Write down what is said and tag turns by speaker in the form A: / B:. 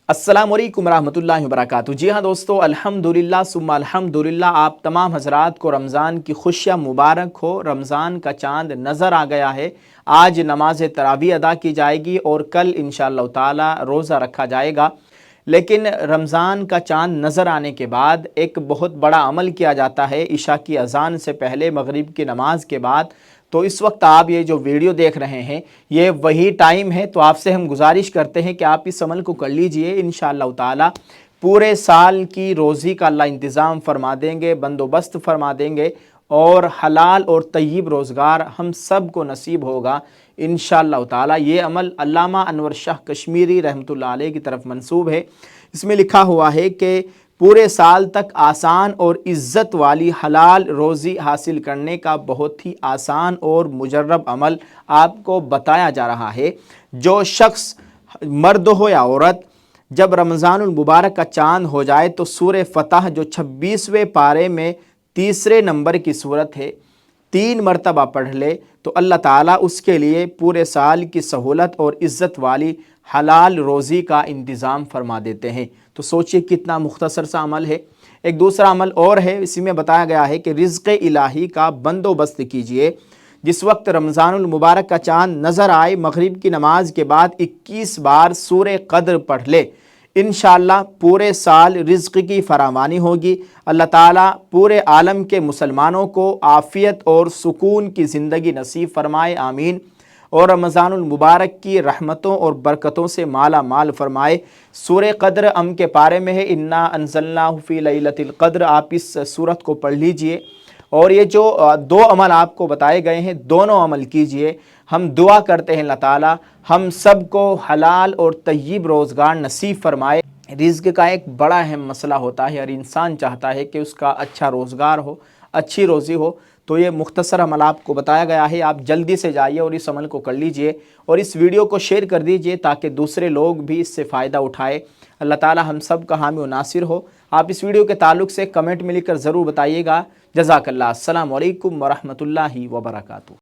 A: السلام علیکم ورحمۃ اللہ وبرکاتہ۔ جی ہاں دوستو، الحمدللہ ثم الحمدللہ، آپ تمام حضرات کو رمضان کی خوشیاں مبارک ہو۔ رمضان کا چاند نظر آ گیا ہے۔ آج نماز تراویح ادا کی جائے گی اور کل انشاءاللہ تعالی روزہ رکھا جائے گا۔ لیکن رمضان کا چاند نظر آنے کے بعد ایک بہت بڑا عمل کیا جاتا ہے عشاء کی اذان سے پہلے، مغرب کی نماز کے بعد۔ تو اس وقت آپ یہ جو ویڈیو دیکھ رہے ہیں یہ وہی ٹائم ہے، تو آپ سے ہم گزارش کرتے ہیں کہ آپ اس عمل کو کر لیجئے۔ انشاءاللہ تعالی پورے سال کی روزی کا اللہ انتظام فرما دیں گے، بندوبست فرما دیں گے، اور حلال اور طیب روزگار ہم سب کو نصیب ہوگا انشاءاللہ تعالی۔ یہ عمل علامہ انور شاہ کشمیری رحمۃ اللہ علیہ کی طرف منسوب ہے۔ اس میں لکھا ہوا ہے کہ پورے سال تک آسان اور عزت والی حلال روزی حاصل کرنے کا بہت ہی آسان اور مجرب عمل آپ کو بتایا جا رہا ہے۔ جو شخص مرد ہو یا عورت جب رمضان المبارک کا چاند ہو جائے تو سورہ فتح جو 26ویں پارے میں تیسرے نمبر کی سورت ہے، 3 مرتبہ پڑھ لے تو اللہ تعالیٰ اس کے لیے پورے سال کی سہولت اور عزت والی حلال روزی کا انتظام فرما دیتے ہیں۔ تو سوچئے کتنا مختصر سا عمل ہے۔ ایک دوسرا عمل اور ہے، اسی میں بتایا گیا ہے کہ رزق الہی کا بندوبست کیجئے۔ جس وقت رمضان المبارک کا چاند نظر آئے، مغرب کی نماز کے بعد 21 بار سورہ قدر پڑھ لے، انشاءاللہ پورے سال رزق کی فراوانی ہوگی۔ اللہ تعالیٰ پورے عالم کے مسلمانوں کو عافیت اور سکون کی زندگی نصیب فرمائے، آمین۔ اور رمضان المبارک کی رحمتوں اور برکتوں سے مالا مال فرمائے۔ سورہ قدر کے پارے میں ہے، انا انزلناہ فی لیلۃ القدر، آپ اس سورت کو پڑھ لیجئے۔ اور یہ جو 2 عمل آپ کو بتائے گئے ہیں، دونوں عمل کیجئے۔ ہم دعا کرتے ہیں اللہ تعالی ہم سب کو حلال اور طیب روزگار نصیب فرمائے۔ رزق کا ایک بڑا اہم مسئلہ ہوتا ہے، ہر انسان چاہتا ہے کہ اس کا اچھا روزگار ہو، اچھی روزی ہو۔ تو یہ مختصر عمل آپ کو بتایا گیا ہے، آپ جلدی سے جائیے اور اس عمل کو کر لیجئے، اور اس ویڈیو کو شیئر کر دیجئے تاکہ دوسرے لوگ بھی اس سے فائدہ اٹھائے۔ اللہ تعالی ہم سب کا حامی و ناصر ہو۔ آپ اس ویڈیو کے تعلق سے کمنٹ میں لکھ کر ضرور بتائیے گا۔ جزاک اللہ۔ السلام علیکم ورحمۃ اللہ وبرکاتہ۔